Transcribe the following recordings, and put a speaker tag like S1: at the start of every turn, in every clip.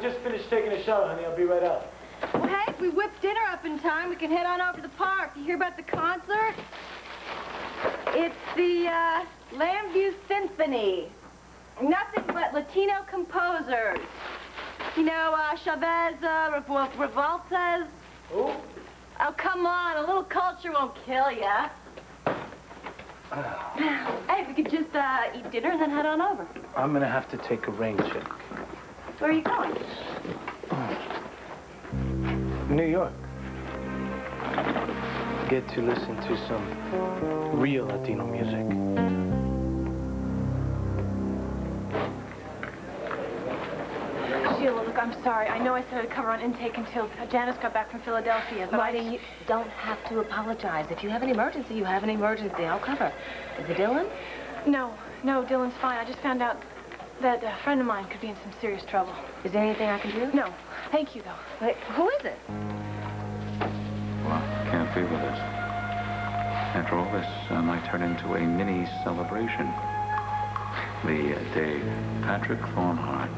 S1: just finished taking a shower, honey. I'll be right out.
S2: Well, hey, if we whip dinner up in time, we can head on over to the park. You hear about the concert? It's the Lambview Symphony. Nothing but Latino composers. You know, Chavez, Revoltas.
S1: Who?
S2: Oh, come on. A little culture won't kill ya. Hey, we could just eat dinner and then head on over.
S1: I'm gonna have to take a rain check.
S2: Where are you going?
S1: New York. Get to listen to some real Latino music.
S3: Sheila, look, I'm sorry. I know I said I'd cover on intake until Janice got back from Philadelphia, but
S4: Marty, you don't have to apologize. If you have an emergency, you have an emergency. I'll cover. Is it Dylan?
S3: No, Dylan's fine. I just found out that a friend of mine could be in some serious trouble.
S4: Is there anything I can do?
S3: No. Thank you, though.
S4: Wait, who is it?
S5: Well, can't be with us. After all, this might turn into a mini celebration. The day Patrick Thornhart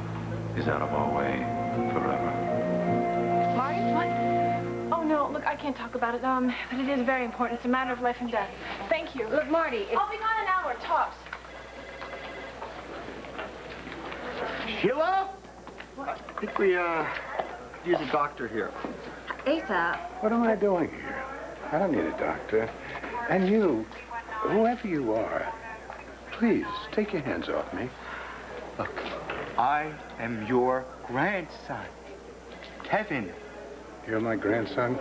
S5: is out of our way forever.
S3: Marty, what? Oh, no, look, I can't talk about it, but it is very important. It's a matter of life and death. Thank you.
S4: Look, Marty,
S3: I'll be gone an hour, tops.
S6: Sheila? What? I think we, use a doctor here.
S4: Asa.
S7: What am I doing here? I don't need a doctor. And you, whoever you are, please, take your hands off me.
S6: Look, I am your grandson, Kevin.
S7: You're my grandson?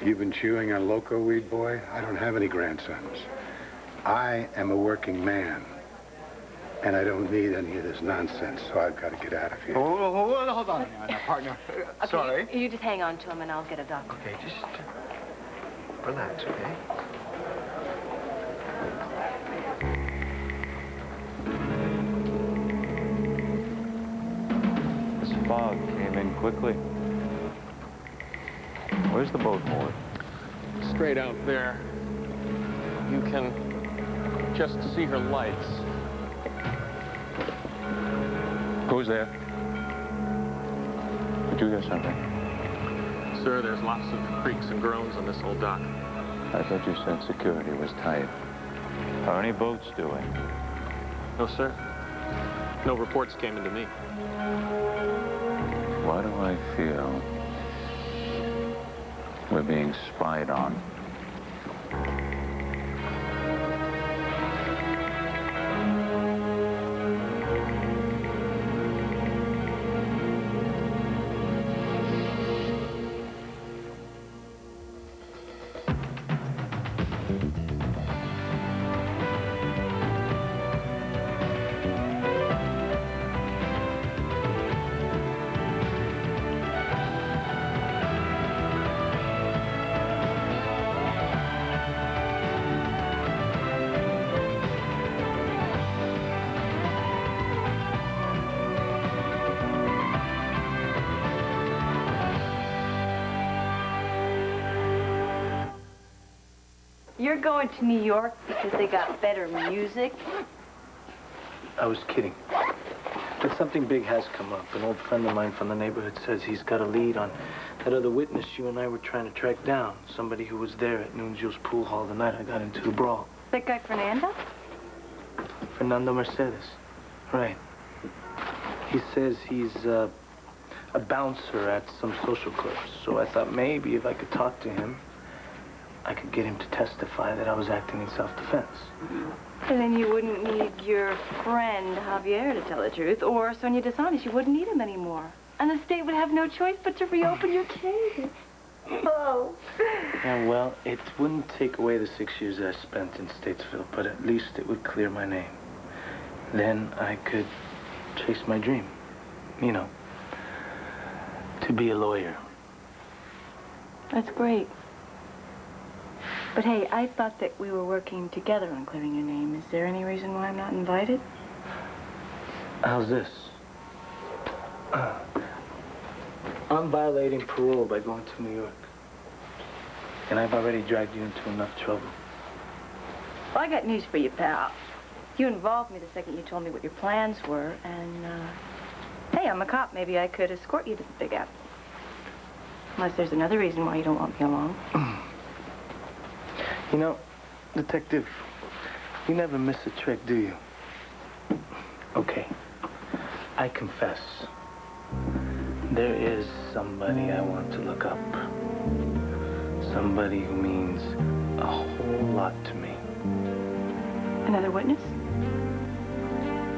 S7: You've been chewing on loco weed, boy? I don't have any grandsons. I am a working man. And I don't need any of this nonsense, so I've got to get out of here.
S6: Oh, hold on now, partner.
S4: Okay,
S6: Sorry.
S4: You just hang on to him and I'll get a doctor.
S6: Okay, just relax, okay?
S5: This fog came in quickly. Where's the boat moored?
S8: Straight out there. You can just see her lights.
S5: Who's there? Did you hear something?
S8: Sir, there's lots of creaks and groans on this old dock.
S5: I thought you said security was tight. Are any boats doing?
S8: No, sir. No reports came into me.
S5: Why do I feel we're being spied on?
S2: You're going to New York because they got better music?
S1: I was kidding. But something big has come up. An old friend of mine from the neighborhood says he's got a lead on that other witness you and I were trying to track down. Somebody who was there at Nunzio's pool hall the night I got into the brawl.
S2: That guy Fernando?
S1: Fernando Mercedes. Right. He says he's a bouncer at some social clubs. So I thought maybe if I could talk to him, I could get him to testify that I was acting in self-defense.
S2: And then you wouldn't need your friend Javier to tell the truth, or Sonia Dishonest. You wouldn't need him anymore. And the state would have no choice but to reopen your case. Oh.
S1: Yeah, well, it wouldn't take away the 6 years I spent in Statesville, but at least it would clear my name. Then I could chase my dream. You know, to be a lawyer.
S2: That's great. But hey, I thought that we were working together on clearing your name. Is there any reason why I'm not invited?
S1: How's this? I'm violating parole by going to New York. And I've already dragged you into enough trouble.
S2: Well, I got news for you, pal. You involved me the second you told me what your plans were, and, hey, Hey, I'm a cop. Maybe I could escort you to the Big Apple. Unless there's another reason why you don't want me along.
S1: You know, Detective, you never miss a trick, do you? Okay, I confess. There is somebody I want to look up. Somebody who means a whole lot to me.
S2: Another witness?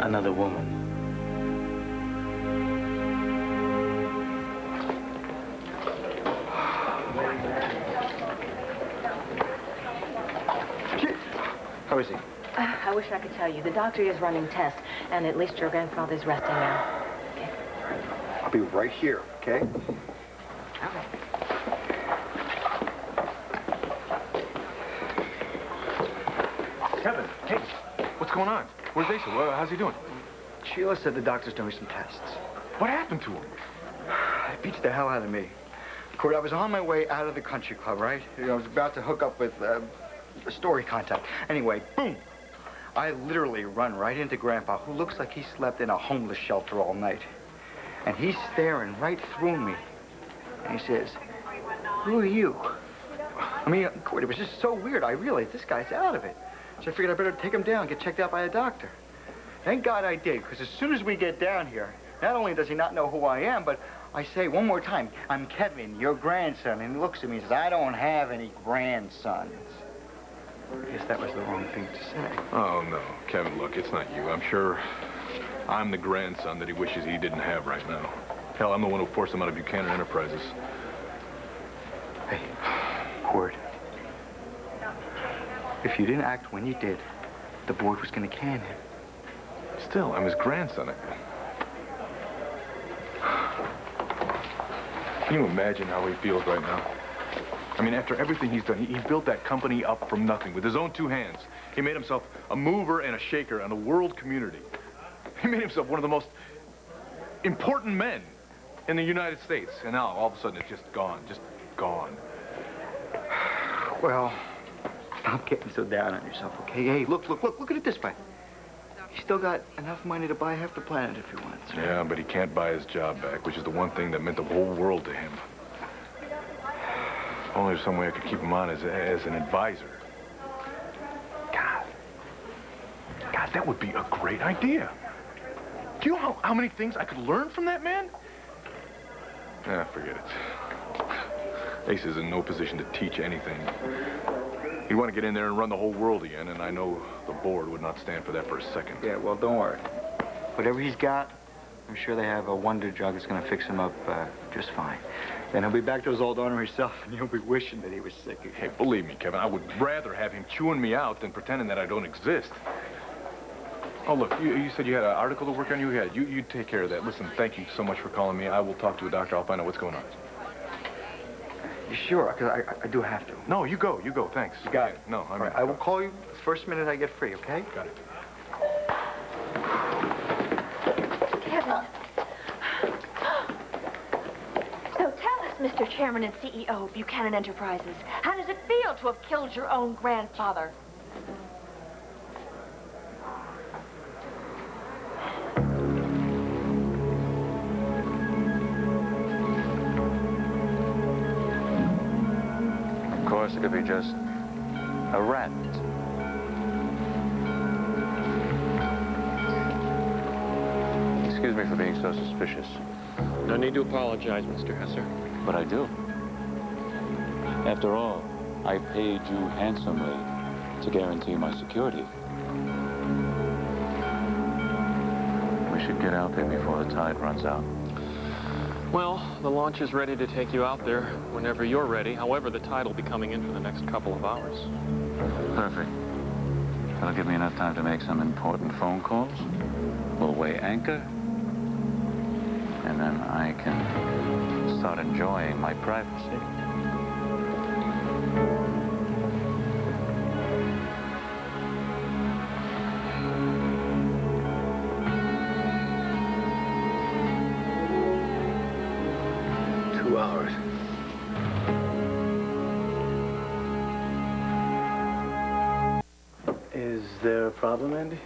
S1: Another woman.
S6: How is he?
S4: I wish I could tell you. The doctor is running tests, and at least your grandfather's resting now. Okay.
S6: I'll be right here, okay?
S4: All right.
S9: Kevin, hey, what's going on? Where's Asa? How's he doing?
S6: Sheila said the doctor's doing some tests.
S9: What happened to him?
S6: It beats the hell out of me. Court, I was on my way out of the country club, right? I was about to hook up with a story contact. Anyway, boom! I literally run right into Grandpa, who looks like he slept in a homeless shelter all night. And he's staring right through me. And he says, "Who are you?" I mean, Court, it was just so weird. I realized this guy's out of it. So I figured I better take him down, get checked out by a doctor. Thank God I did, because as soon as we get down here, not only does he not know who I am, but I say one more time, "I'm Kevin, your grandson." And he looks at me and says, "I don't have any grandsons." I guess that was the wrong thing to say.
S9: Oh, no. Kevin, look, it's not you. I'm sure I'm the grandson that he wishes he didn't have right now. Hell, I'm the one who forced him out of Buchanan Enterprises.
S6: Hey, Court. If you didn't act when you did, the board was going to can him.
S9: Still, I'm his grandson. Can you imagine how he feels right now? I mean, after everything he's done, he built that company up from nothing with his own two hands. He made himself a mover and a shaker on the world community. He made himself one of the most important men in the United States. And now, all of a sudden, it's just gone. Just gone.
S6: Well, stop getting so down on yourself, okay? Hey, look at it this way. He's still got enough money to buy half the planet if he wants. Right?
S9: Yeah, but he can't buy his job back, which is the one thing that meant the whole world to him. Only there's some way I could keep him on as an advisor. God, that would be a great idea. Do you know how many things I could learn from that man? Forget it. Ace is in no position to teach anything. He'd want to get in there and run the whole world again, and I know the board would not stand for that for a second.
S6: Yeah, well, don't worry. Whatever he's got, I'm sure they have a wonder drug that's going to fix him up just fine. Then he'll be back to his old owner himself, and he'll be wishing that he was sick again.
S9: Hey, believe me, Kevin, I would rather have him chewing me out than pretending that I don't exist. Oh, look, you said you had an article to work on? You take care of that. Listen, thank you so much for calling me. I will talk to a doctor. I'll find out what's going on.
S6: You sure? Because I do have to.
S9: No, you go, thanks.
S6: You got it.
S9: No,
S6: All right, I will call you the first minute I get free, okay?
S9: Got it.
S2: Kevin. So tell us, Mr. Chairman and CEO of Buchanan Enterprises, how does it feel to have killed your own grandfather?
S5: Of course, it could be just a rat. Excuse me for being so suspicious.
S8: No need to apologize, Mr. Hesser.
S5: But I do. After all, I paid you handsomely to guarantee my security. We should get out there before the tide runs out.
S8: Well, the launch is ready to take you out there whenever you're ready. However, the tide will be coming in for the next couple of hours.
S5: Perfect. That'll give me enough time to make some important phone calls. We'll weigh anchor. And then I can start enjoying my privacy.
S1: Hours. Is there a problem, Andy?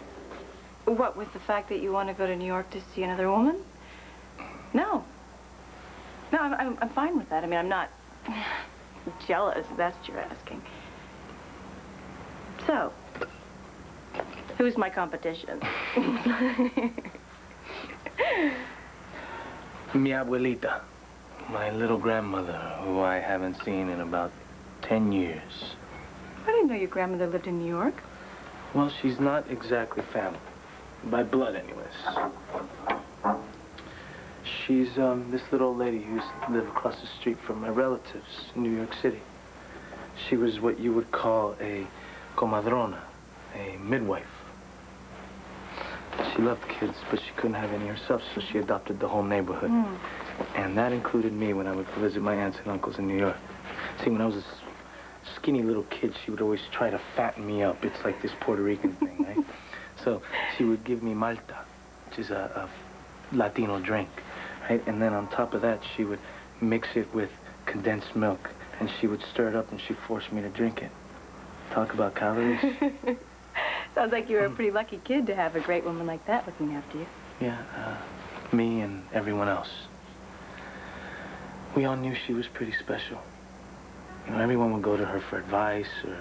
S2: What, with the fact that you want to go to New York to see another woman? No. No, I'm fine with that. I mean, I'm not jealous, if that's what you're asking. So, who's my competition?
S1: Mi abuelita, my little grandmother, who I haven't seen in about 10 years.
S2: I didn't know your grandmother lived in New York.
S1: Well, she's not exactly family. By blood, anyways. She's, this little old lady who used to live across the street from my relatives in New York City. She was what you would call a comadrona, a midwife. She loved kids, but she couldn't have any herself, so she adopted the whole neighborhood. And that included me when I would visit my aunts and uncles in New York. See, when I was a skinny little kid, she would always try to fatten me up. It's like this Puerto Rican thing, right? So she would give me malta, which is a Latino drink, right? And then on top of that, she would mix it with condensed milk, and she would stir it up, and she'd force me to drink it. Talk about calories.
S2: Sounds like you were a pretty lucky kid to have a great woman like that looking after you.
S1: Yeah, me and everyone else. We all knew she was pretty special. You know, everyone would go to her for advice or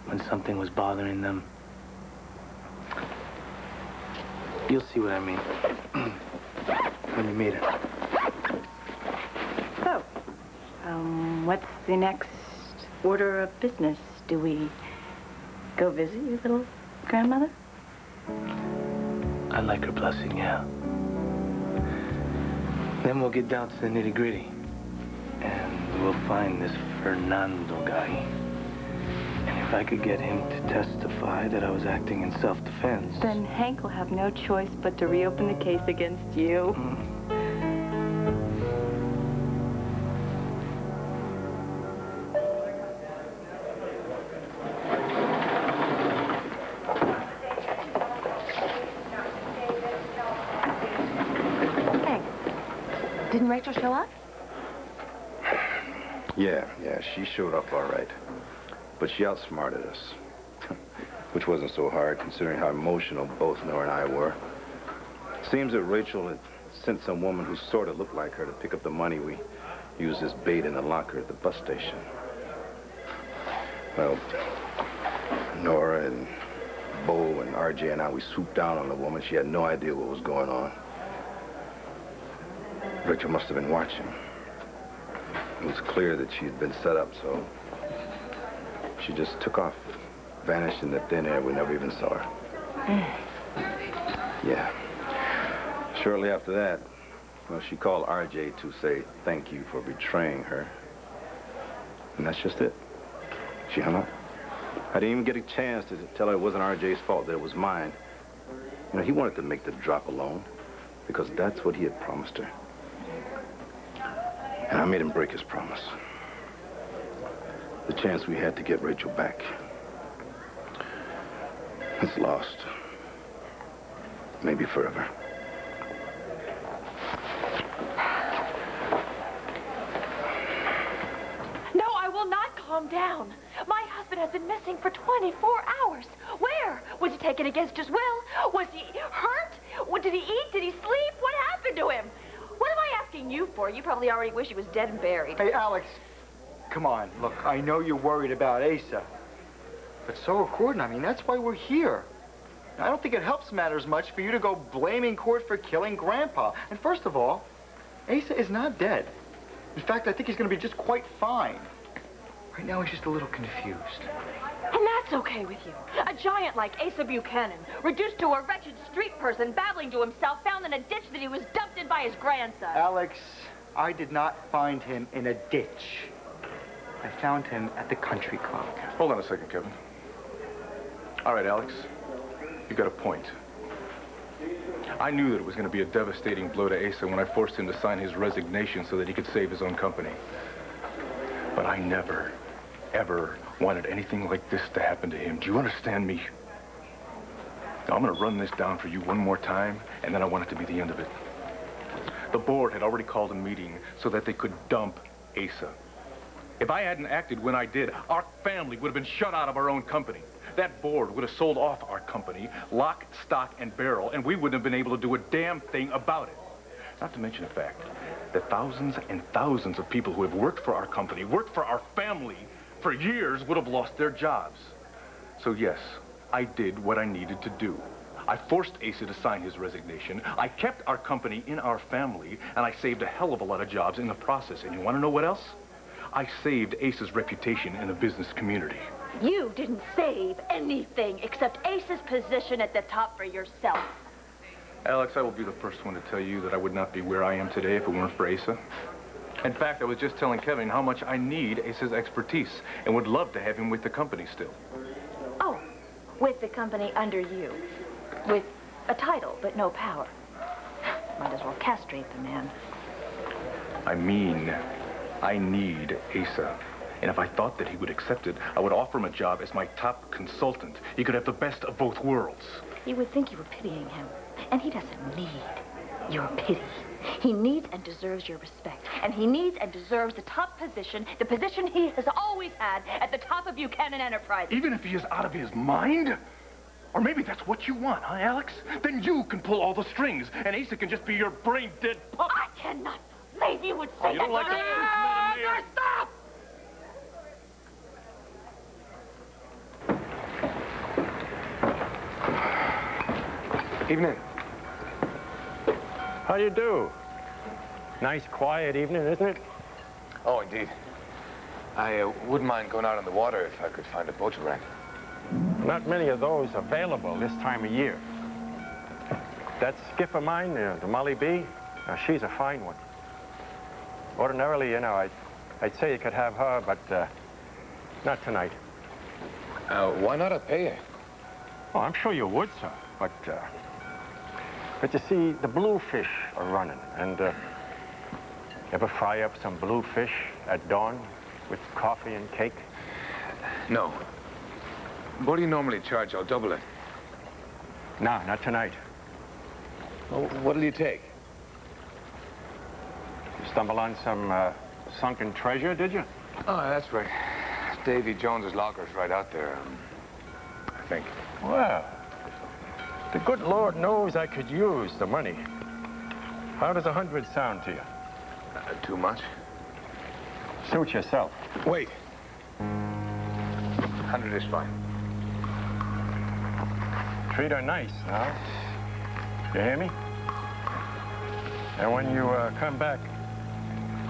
S1: when something was bothering them. You'll see what I mean when you meet her.
S2: So, what's the next order of business? Do we go visit your little grandmother?
S1: I'd like her blessing, yeah. Then we'll get down to the nitty-gritty. And we'll find this Fernando guy. And if I could get him to testify that I was acting in self-defense...
S2: Then Hank will have no choice but to reopen the case against you.
S4: Hank, didn't Rachel show up?
S10: Yeah, she showed up all right. But she outsmarted us. Which wasn't so hard, considering how emotional both Nora and I were. Seems that Rachel had sent some woman who sort of looked like her to pick up the money we used as bait in the locker at the bus station. Well, Nora and Bo and RJ and I, we swooped down on the woman. She had no idea what was going on. Rachel must have been watching. It was clear that she had been set up, so she just took off, vanished in the thin air. We never even saw her. Yeah. Shortly after that, well, she called RJ to say thank you for betraying her. And that's just it. She hung up. I didn't even get a chance to tell her it wasn't RJ's fault, that it was mine. You know, he wanted to make the drop alone because that's what he had promised her. And I made him break his promise. The chance we had to get Rachel back. It's lost. Maybe forever.
S3: No, I will not calm down. My husband has been missing for 24 hours. Where? Was he taken against his will? Was he hurt? Did he eat? Did he sleep? What happened to him? What am I asking you for? You probably already wish he was dead and buried.
S6: Hey, Alex, come on. Look, I know you're worried about Asa. But so are Court, and I mean, that's why we're here. I don't think it helps matters much for you to go blaming Court for killing Grandpa. And first of all, Asa is not dead. In fact, I think he's going to be just quite fine. Right now, he's just a little confused.
S3: And that's okay with you. A giant like Asa Buchanan, reduced to a wretched street person babbling to himself, found in a ditch that he was dumped in by his grandson.
S6: Alex, I did not find him in a ditch. I found him at the country club.
S9: Hold on a second, Kevin. All right, Alex, you got a point. I knew that it was going to be a devastating blow to Asa when I forced him to sign his resignation so that he could save his own company. But I never, ever wanted anything like this to happen to him. Do you understand me? Now, I'm going to run this down for you one more time, and then I want it to be the end of it. The board had already called a meeting so that they could dump Asa. If I hadn't acted when I did, our family would have been shut out of our own company. That board would have sold off our company, lock, stock, and barrel, and we wouldn't have been able to do a damn thing about it. Not to mention the fact that thousands and thousands of people who have worked for our company, worked for our family for years would have lost their jobs. So yes, I did what I needed to do. I forced Asa to sign his resignation. I kept our company in our family, and I saved a hell of a lot of jobs in the process. And you want to know what else? I saved Asa's reputation in the business community.
S3: You didn't save anything except Ace's position at the top for yourself.
S9: Alex, I will be the first one to tell you that I would not be where I am today if it weren't for Asa. In fact, I was just telling Kevin how much I need Asa's expertise and would love to have him with the company still.
S3: Oh, with the company under you. With a title, but no power. Might as well castrate the man.
S9: I mean, I need Asa. And if I thought that he would accept it, I would offer him a job as my top consultant. He could have the best of both worlds.
S3: You would think you were pitying him. And he doesn't need your pity. He needs and deserves your respect. And he needs and deserves the top position, the position he has always had at the top of Buchanan Enterprises.
S9: Even if he is out of his mind? Or maybe that's what you want, huh, Alex? Then you can pull all the strings, and Asa can just be your brain-dead puppet.
S3: I cannot believe you would say
S9: You
S3: that.
S9: don't like the truth, Madam Mayor?
S3: Stop!
S11: Evening. How do you do? Nice, quiet evening, isn't it?
S12: Oh, indeed. I wouldn't mind going out on the water if I could find a boat to rent.
S11: Not many of those available this time of year. That skiff of mine, the Molly B, she's a fine one. Ordinarily, you know, I'd say you could have her, but not tonight.
S12: Why not? I'll pay you.
S11: Oh, I'm sure you would, sir, but you see, the bluefish are running, and ever fry up some bluefish at dawn with coffee and cake?
S12: No. What do you normally charge? I'll double it.
S11: No, not tonight.
S12: Well, what'll you take?
S11: You stumble on some sunken treasure, did you?
S12: Oh, that's right. Davy Jones's locker's right out there, I think.
S11: Well, the good Lord knows I could use the money. How does 100 sound to you?
S12: Too much?
S11: Suit yourself.
S12: Wait. 100 is fine.
S11: Treat her nice now. You hear me? And when you come back,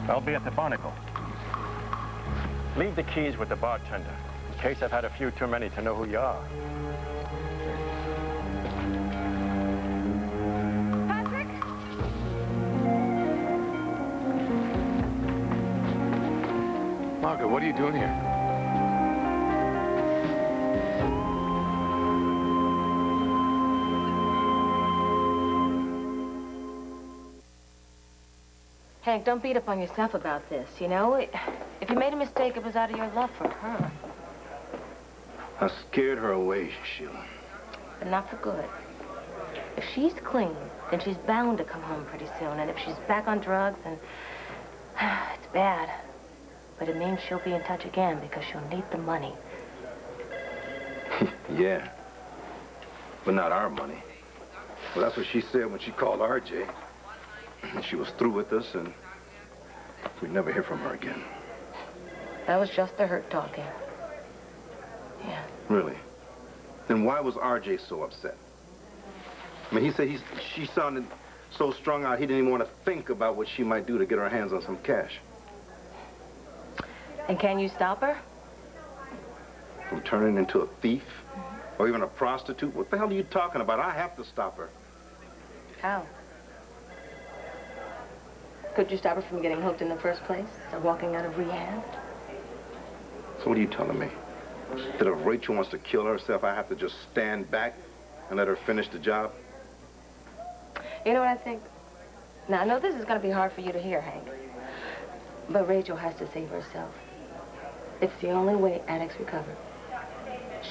S11: I'll be at the Barnacle. Leave the keys with the bartender, in case I've had a few too many to know who you are.
S3: Patrick?
S12: Margaret, what are you doing here?
S4: Hank, don't beat up on yourself about this, you know? If you made a mistake, it was out of your love for her.
S10: I scared her away, Sheila.
S4: But not for good. If she's clean, then she's bound to come home pretty soon. And if she's back on drugs, then it's bad. But it means she'll be in touch again because she'll need the money.
S10: Yeah. But not our money. Well, that's what she said when she called RJ. She was through with us, and we'd never hear from her again.
S4: That was just the hurt talking. Yeah.
S10: Really? Then why was RJ so upset? I mean, he said she sounded so strung out, he didn't even want to think about what she might do to get her hands on some cash.
S4: And can you stop her?
S10: From turning into a thief? Or even a prostitute? What the hell are you talking about? I have to stop her.
S4: How? Could you stop her from getting hooked in the first place? Or walking out of rehab?
S10: So what are you telling me? That if Rachel wants to kill herself, I have to just stand back and let her finish the job?
S4: You know what I think? Now, I know this is going to be hard for you to hear, Hank. But Rachel has to save herself. It's the only way addicts recover.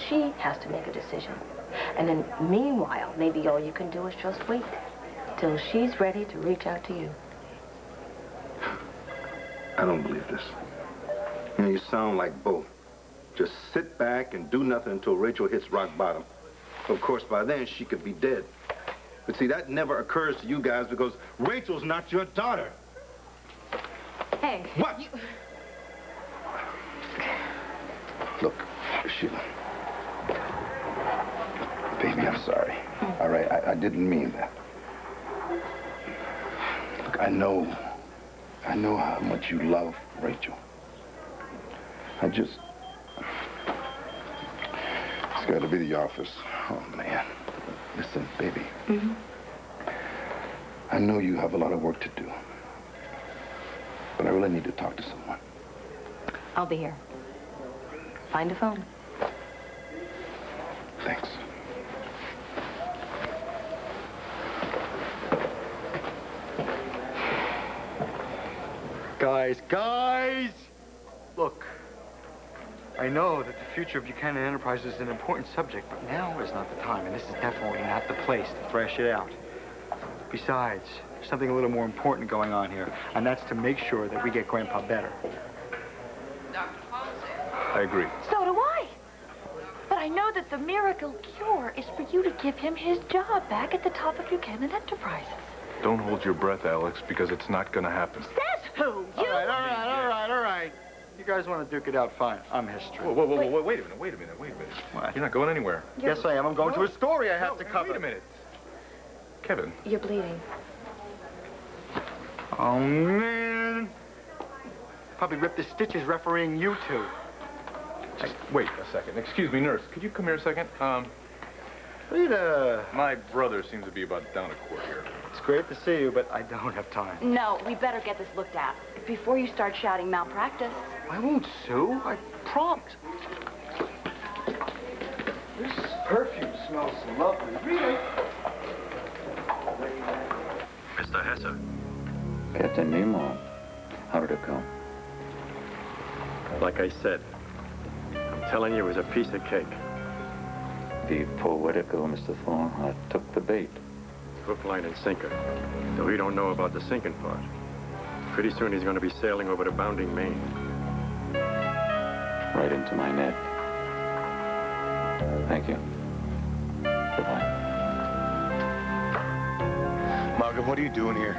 S4: She has to make a decision. And then, meanwhile, maybe all you can do is just wait till she's ready to reach out to you.
S10: I don't believe this. You know, you sound like both. Just sit back and do nothing until Rachel hits rock bottom. Of course, by then, she could be dead.
S7: But see, that never occurs to you guys because Rachel's not your daughter.
S4: Hey.
S7: What? Look, Sheila. Baby, I'm sorry. All right, I didn't mean that. Look, I know how much you love Rachel. It's got to be the office. Oh, man. Listen, baby.
S4: Mm-hmm.
S7: I know you have a lot of work to do. But I really need to talk to someone.
S4: I'll be here. Find a phone.
S7: Thanks.
S6: Guys! Look, I know that the future of Buchanan Enterprises is an important subject, but now is not the time, and this is definitely not the place to thrash it out. Besides, there's something a little more important going on here, and that's to make sure that we get Grandpa better.
S9: I agree.
S3: So do I. But I know that the miracle cure is for you to give him his job back at the top of Buchanan Enterprises.
S9: Don't hold your breath, Alex, because it's not going to happen.
S3: Says who? You?
S6: All right. You guys want to duke it out, fine. I'm history.
S9: Whoa, wait a minute.
S6: What?
S9: You're not going anywhere.
S6: Yes, I am. I'm going to a story I have to cover.
S9: Wait a minute. Kevin.
S4: You're bleeding.
S6: Oh, man. Probably ripped the stitches refereeing you two.
S9: Wait a second. Excuse me, nurse. Could you come here a second?
S6: Rita.
S9: My brother seems to be about down a quart here.
S6: It's great to see you, but I don't have time.
S2: No, we better get this looked at before you start shouting malpractice.
S6: I won't sue. I promise. This perfume smells lovely. Rita.
S5: Mr. Hesse. It's a Nemo. How did it go?
S11: Like I said, I'm telling you, it was a piece of cake.
S5: The poetical Mr. Thornhart took the bait.
S11: Hook, line, and sinker. Though he don't know about the sinking part. Pretty soon he's going to be sailing over to bounding Maine.
S5: Right into my net. Thank you. Goodbye.
S12: Margaret, what are you doing here?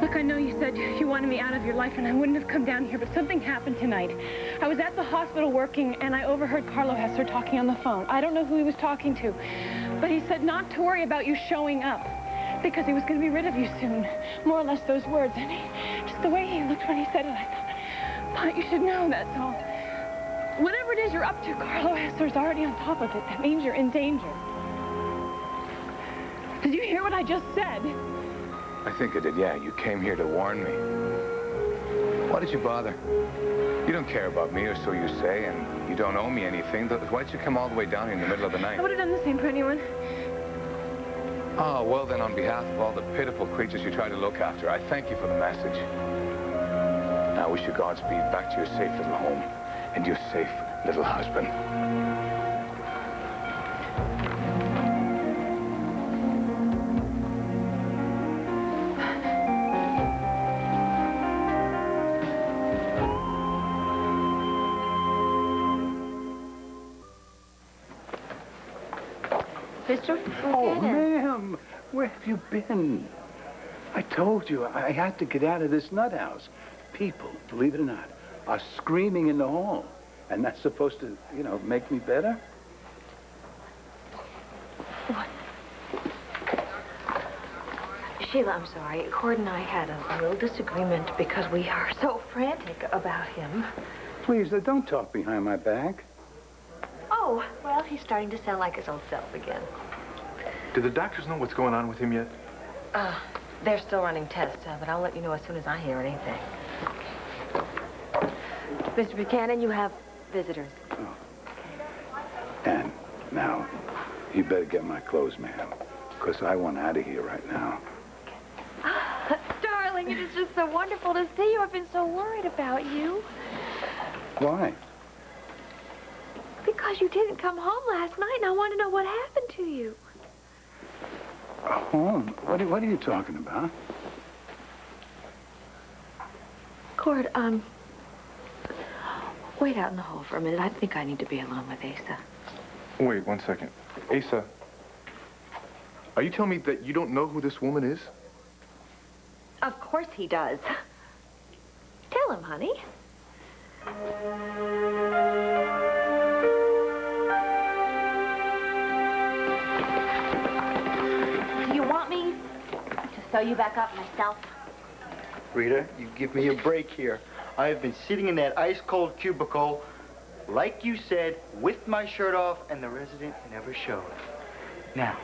S13: Look, I know you said you wanted me out of your life and I wouldn't have come down here, but something happened tonight. I was at the hospital working and I overheard Carlo Hesser talking on the phone. I don't know who he was talking to, but he said not to worry about you showing up because he was going to be rid of you soon. More or less those words. And just the way he looked when he said it, I thought, you should know, that's all. Whatever it is you're up to, Carlo Hesser's already on top of it. That means you're in danger. Did you hear what I just said?
S12: I think I did, yeah. You came here to warn me. Why did you bother? You don't care about me, or so you say, and you don't owe me anything. Why'd you come all the way down here in the middle of the night?
S13: I would have done the same for anyone.
S12: Oh, well then, on behalf of all the pitiful creatures you try to look after, I thank you for the message. Now, I wish you Godspeed back to your safe little home and your safe little husband.
S4: Mr.
S7: Oh, ma'am, where have you been? I told you I had to get out of this nut house. People, believe it or not, are screaming in the hall. And that's supposed to, you know, make me better?
S4: What? Sheila, I'm sorry. Cord and I had a little disagreement because we are so frantic about him.
S7: Please, don't talk behind my back.
S4: Oh, well, he's starting to sound like his old self again.
S9: Do the doctors know what's going on with him yet?
S4: They're still running tests, but I'll let you know as soon as I hear anything. Mr. Buchanan, you have visitors.
S7: Oh. And now, you better get my clothes, ma'am, because I want out of here right now.
S3: Darling, it is just so wonderful to see you. I've been so worried about you.
S7: Why?
S3: Because you didn't come home last night, and I want to know what happened to you.
S7: Home? What are you talking about?
S4: Cord, wait out in the hall for a minute. I think I need to be alone with Asa.
S9: Wait 1 second. Asa, Are you telling me that you don't know who this woman is?
S3: Of course he does. Tell him, honey. Do you want me to sew you back up myself?
S6: Rita, you give me a break here. I've been sitting in that ice-cold cubicle, like you said, with my shirt off, and the resident never showed. Now,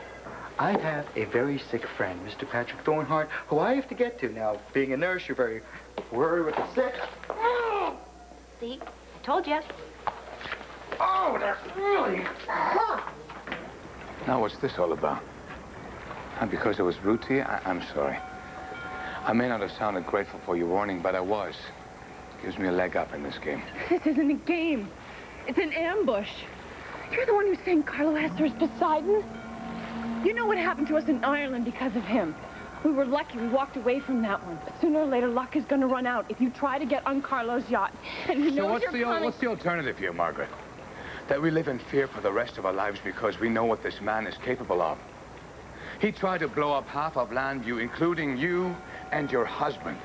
S6: I have a very sick friend, Mr. Patrick Thornhart, who I have to get to. Now, being a nurse, you're very worried with the sick.
S3: See, I told you.
S6: Oh, that really hurt.
S12: Now, what's this all about? And because I was rude to you, I'm sorry. I may not have sounded grateful for your warning, but I was. Gives me a leg up in this game.
S13: This isn't a game. It's an ambush. You're the one who's saying Carlo Hester is Poseidon? You know what happened to us in Ireland because of him. We were lucky we walked away from that one. But sooner or later, luck is going to run out if you try to get on Carlo's yacht. And he knows
S12: what's the alternative here, Margaret? That we live in fear for the rest of our lives because we know what this man is capable of. He tried to blow up half of Landview, including you and your husband.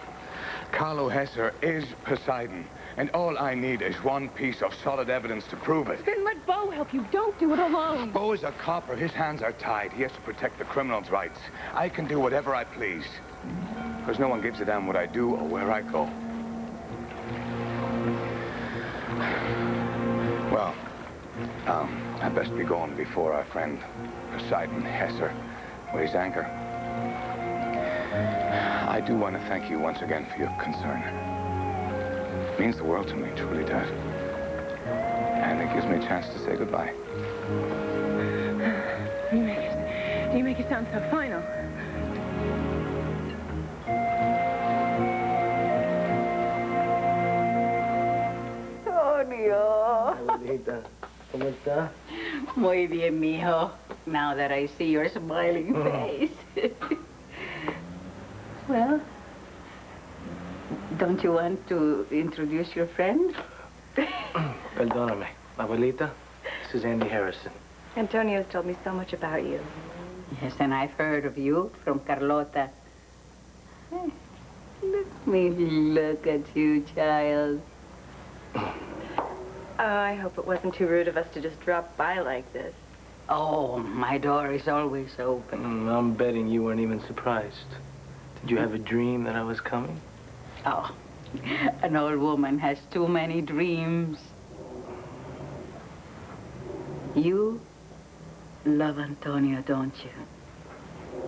S12: Carlo Hesser is Poseidon, and all I need is one piece of solid evidence to prove it.
S13: Then let Bo help you. Don't do it alone.
S12: Bo is a copper. His hands are tied. He has to protect the criminal's rights. I can do whatever I please, because no one gives a damn what I do or where I go. Well, I'd best be going before our friend Poseidon Hesser weighs anchor. I do want to thank you once again for your concern. It means the world to me, it truly does. And it gives me a chance to say goodbye.
S13: You make it sound so final.
S14: Antonio.
S1: Abuelita, ¿cómo está?
S14: Muy bien, mijo. Now that I see your smiling face. Well, don't you want to introduce your friend?
S1: Perdóname. Abuelita, this is Andy Harrison.
S2: Antonio's told me so much about you.
S14: Yes, and I've heard of you from Carlota. Let me look at you, child.
S2: I hope it wasn't too rude of us to just drop by like this.
S14: Oh, my door is always open.
S1: I'm betting you weren't even surprised. Did you have a dream that I was coming?
S14: Oh, an old woman has too many dreams. You love Antonio, don't you?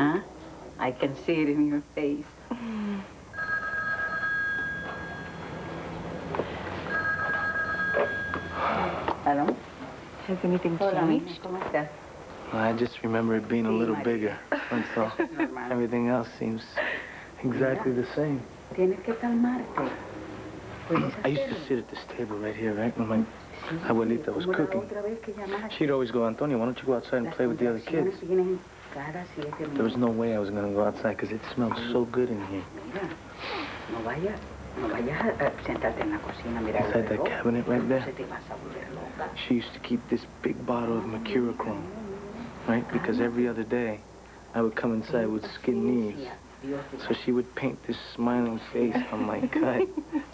S14: Huh? I can see it in your face. Hello?
S2: Has anything changed?
S1: I just remember it being a little bigger. That's all. Everything else seems exactly the same.
S14: Tienes que calmarte.
S1: I used to sit at this table right here, right, when my abuelita was cooking. She'd always go, Antonio, why don't you go outside and play with the other kids? There was no way I was going to go outside because it smelled so good in here. Inside that cabinet right there, she used to keep this big bottle of mercurochrome, right? Because every other day, I would come inside with skinned knees. So she would paint this smiling face on my cut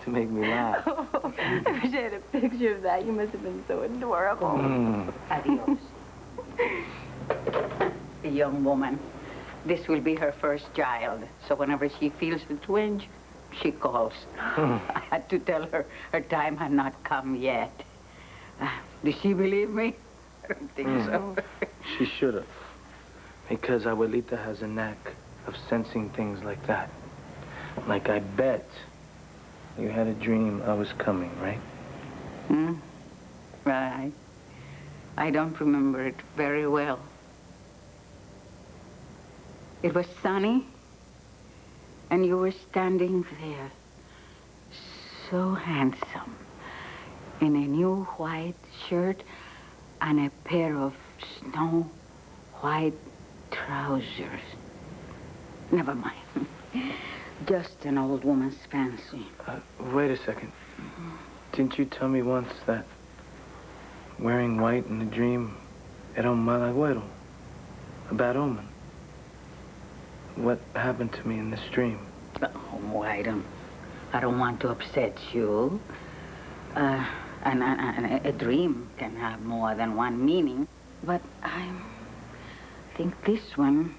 S1: to make me laugh.
S2: Oh, I wish I had a picture of that. You must have been so adorable.
S14: Adios. A young woman. This will be her first child. So whenever she feels a twinge, she calls. I had to tell her her time had not come yet. Does she believe me? I don't think so.
S1: She should have. Because Abuelita has a knack of sensing things like that. Like, I bet you had a dream I was coming, right?
S14: Right. I don't remember it very well. It was sunny, and you were standing there, so handsome, in a new white shirt and a pair of snow white trousers. Never mind. Just an old woman's fancy.
S1: Wait a second. Didn't you tell me once that wearing white in a dream era un mal agüero? A bad omen? what happened to me in this dream.
S14: Oh, I don't want to upset you. And a dream can have more than one meaning. But I think this one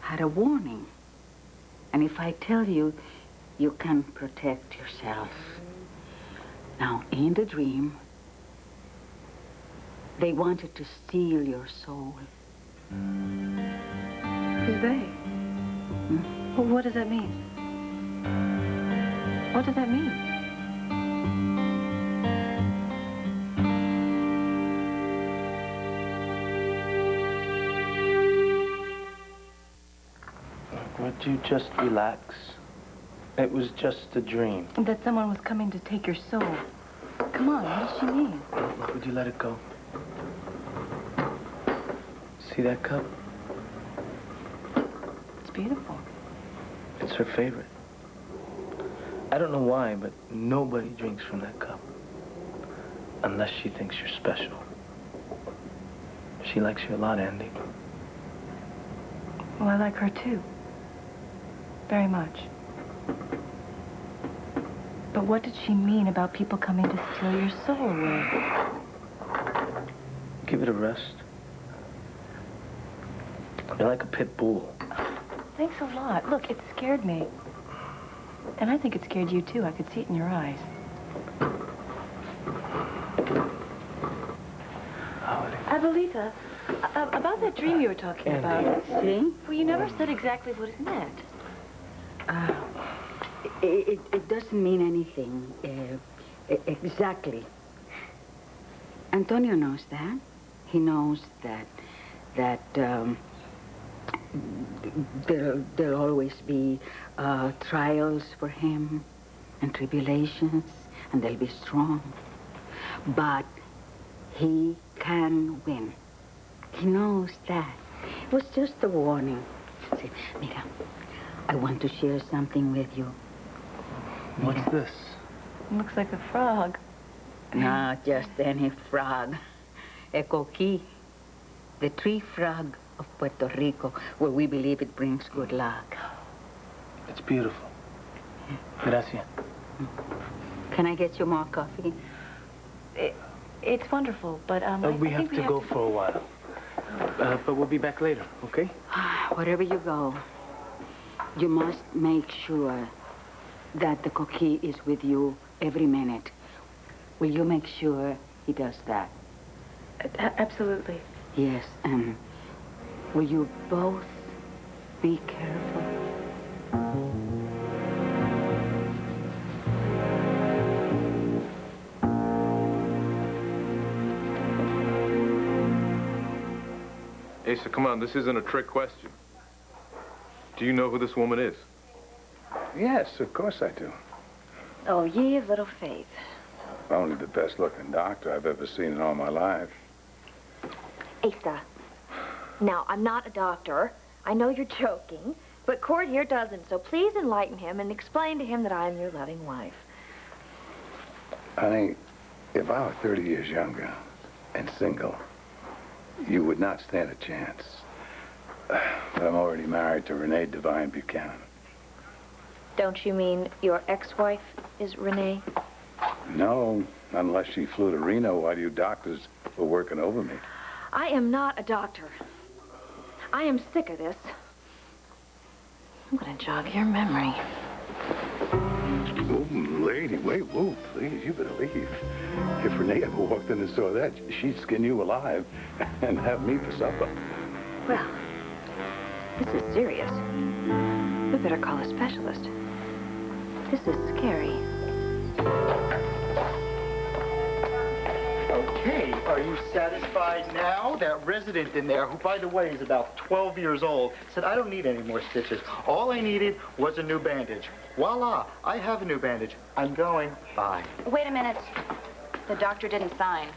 S14: had a warning. And if I tell you, you can protect yourself. Now, in the dream, they wanted to steal your soul.
S4: Who's they? Well, what does that mean? What does that mean?
S1: Would you just relax? It was just a dream.
S4: That someone was coming to take your soul. Come on, what does she mean?
S1: Would you let it go? See that cup?
S4: It's beautiful.
S1: It's her favorite. I don't know why, but nobody drinks from that cup. Unless she thinks you're special. She likes you a lot, Andy.
S4: Well, I like her too. Very much. But what did she mean about people coming to steal your soul away?
S1: Give it a rest. You're like a pit bull.
S4: Thanks a lot. Look, it scared me. And I think it scared you too. I could see it in your eyes. Abuelita, about that dream you were talking about.
S14: See?
S4: Well, you never said exactly what it meant.
S14: It doesn't mean anything exactly. Antonio knows that. He knows that there'll always be trials for him and tribulations, and they'll be strong. But he can win. He knows that. It was just a warning. See, mira, I want to share something with you.
S1: What's this?
S4: It looks like a frog.
S14: Not just any frog. A coqui, the tree frog of Puerto Rico, where we believe it brings good luck.
S1: It's beautiful. Gracias.
S14: Can I get you more coffee?
S4: It's wonderful, but
S1: we have to go for a while. But we'll be back later, okay?
S14: Wherever you go, you must make sure that the coqui is with you every minute. Will you make sure he does that?
S4: Absolutely.
S14: Yes, and will you both be careful?
S9: Asa, come on, this isn't a trick question. Do you know who this woman is?
S7: Yes, of course I do.
S3: Oh, ye of little faith.
S7: Only the best-looking doctor I've ever seen in all my life.
S3: Asa, now, I'm not a doctor. I know you're joking, but Cord here doesn't, so please enlighten him and explain to him that I am your loving wife.
S7: Honey, if I were 30 years younger and single, you would not stand a chance. But I'm already married to Renee Devine Buchanan.
S3: Don't you mean your ex-wife is Renee?
S7: No, unless she flew to Reno while you doctors were working over me.
S3: I am not a doctor. I am sick of this. I'm gonna jog your memory.
S7: Oh, lady, wait, whoa, please, you better leave. If Renee ever walked in and saw that, she'd skin you alive and have me for supper.
S3: Well, this is serious. We better call a specialist. This is scary.
S6: Okay, are you satisfied now? That resident in there, who, by the way, is about 12 years old, said, I don't need any more stitches. All I needed was a new bandage. Voila, I have a new bandage. I'm going. Bye.
S15: Wait a minute. The doctor didn't sign.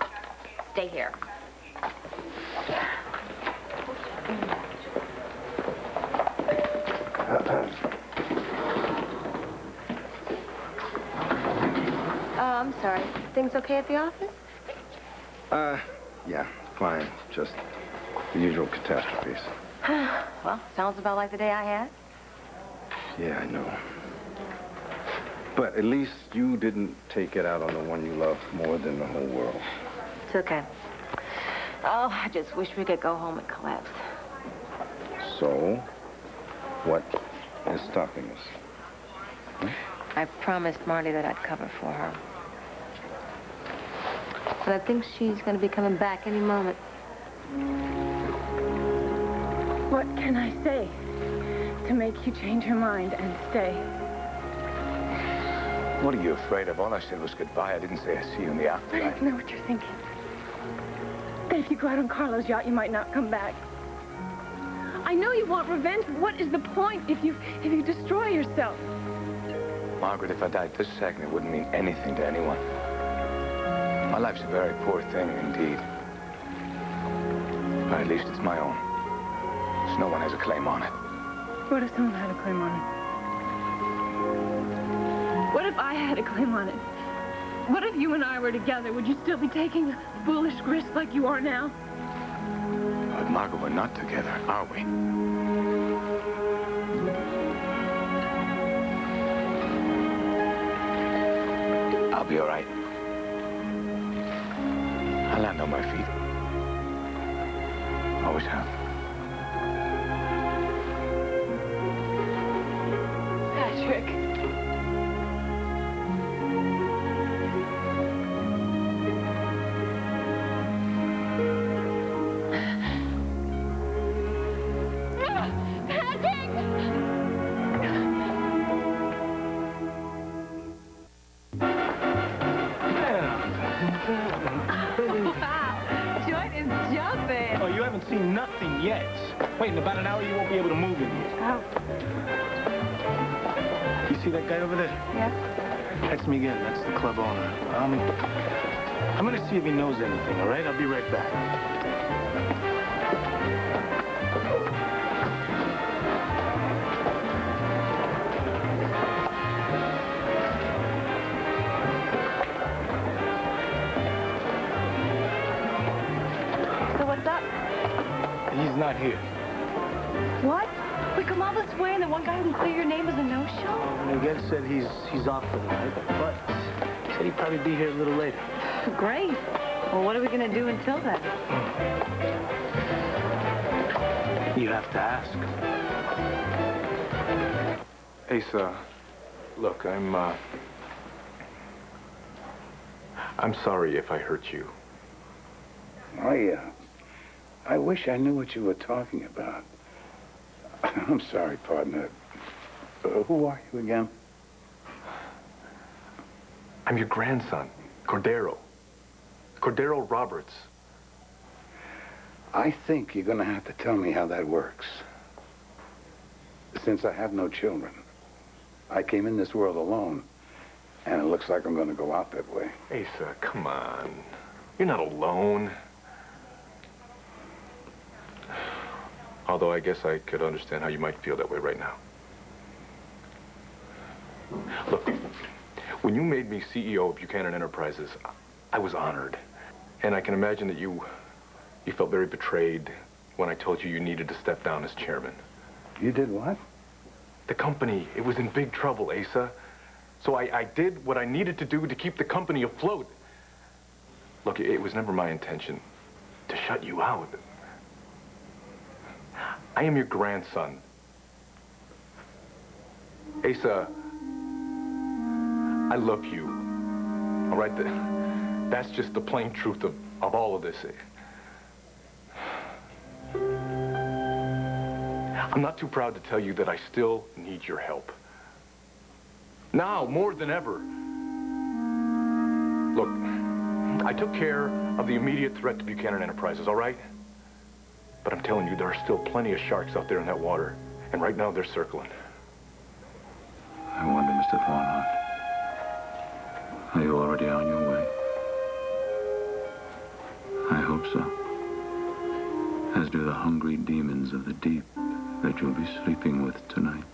S15: Stay here.
S4: I'm sorry. Things okay at the office?
S10: Yeah, fine. Just the usual catastrophes.
S4: Well, sounds about like the day I had.
S10: Yeah, I know. But at least you didn't take it out on the one you love more than the whole world.
S4: It's okay. Oh, I just wish we could go home and collapse.
S10: So, what is stopping us?
S4: I promised Marty that I'd cover for her. But I think she's going to be coming back any moment.
S13: What can I say to make you change your mind and stay?
S12: What are you afraid of? All I said was goodbye. I didn't say I see you in the
S13: I
S12: afterlife.
S13: don't know what you're thinking. That if you go out on Carlo's yacht, you might not come back. I know you want revenge, but what is the point if you destroy yourself?
S12: Margaret, if I died this second, it wouldn't mean anything to anyone. My life's a very poor thing indeed. But at least it's my own. So no one has a claim on it.
S13: What if someone had a claim on it? What if I had a claim on it? What if you and I were together? Would you still be taking a foolish risk like you are now?
S12: But Margaret, we're not together, are we? I'll be all right. I'll land on my feet. Always have.
S13: Patrick.
S1: Oh, you haven't seen nothing yet. Wait, in about an hour you won't be able to move in here.
S2: Oh.
S1: You see that guy over there?
S2: Yeah?
S1: That's me again. That's the club owner. I'm gonna see if he knows anything, all right? I'll be right back. He's not here.
S2: What? We come all this way and the one guy who cleared your name is a no-show?
S1: Miguel said he's off for the night, but he said he'd probably be here a little later.
S2: Great. Well, what are we going to do until then?
S1: You have to ask.
S9: Asa, look, I'm sorry if I hurt you.
S7: I wish I knew what you were talking about. I'm sorry, partner. Who are you again?
S9: I'm your grandson, Cordero. Cordero Roberts.
S7: I think you're going to have to tell me how that works. Since I have no children, I came in this world alone, and it looks like I'm going to go out that way.
S9: Asa, come on. You're not alone. Although I guess I could understand how you might feel that way right now. Look, when you made me CEO of Buchanan Enterprises, I was honored. And I can imagine that you felt very betrayed when I told you you needed to step down as chairman.
S7: You did what?
S9: The company, it was in big trouble, Asa. So I did what I needed to do to keep the company afloat. Look, it was never my intention to shut you out. I am your grandson. Asa, I love you. All right? That's just the plain truth of all of this. I'm not too proud to tell you that I still need your help. Now, more than ever. Look, I took care of the immediate threat to Buchanan Enterprises, all right? But I'm telling you, there are still plenty of sharks out there in that water. And right now, they're circling.
S5: I wonder, Mr. Thornhart, are you already on your way? I hope so. As do the hungry demons of the deep that you'll be sleeping with tonight.